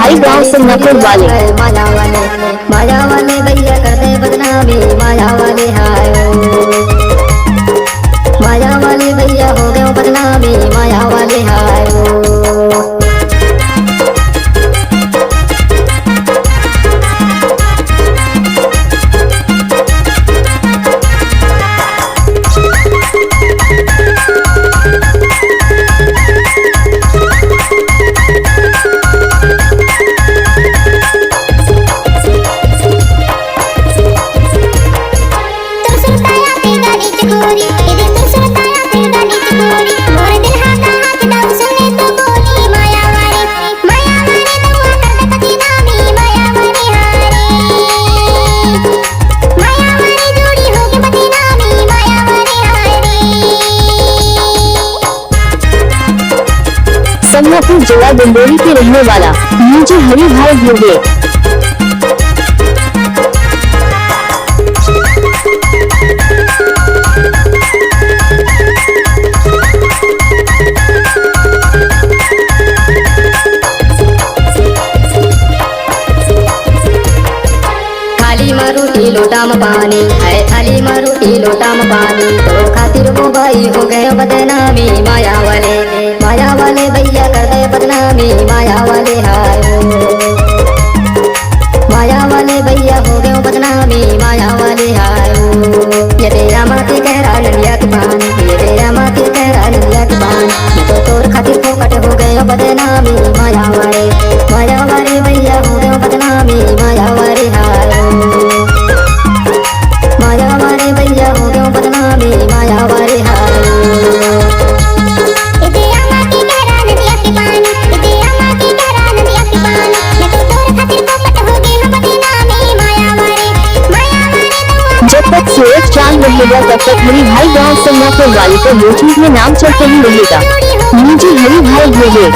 भाई गांव सिंगापुर वाले। माया वाले भैया करते बदनामी, माया वाले हाय माया वाले भैया हो गए बदनामी, माया वाले हाय सिंगापुर जिला डिंडोरी के रहने वाला मुझे हरी भाई भोगे। थाली में रोटी लोटा में पानी है, थाली में रोटी लोटा में पानी, तो खातिर वो भाई हो गए बदनामी, माया वाले भैया कर दे बदनामी, माया वाले हाय माया वाले भैया हो गए बदनामी, माया वाले हाय ये तेरा माथे कह रहा नदिया के पानी, ये तेरा माथे कह रहा नदिया के पानी, तो तोर खातिर फोकट हो गए बदनामी, माया वाले भैया हो गए बदनामी, माया वाले हाय माया वाले भैया हो गए बदनामी, माया वाले हाय जब तक सूरज चांद रहेगा तब तक हरी भाई गांव सिंगापुर वाले को यूट्यूब में नाम चलते ही रहेगा। मुझे हरी भाई भोगे।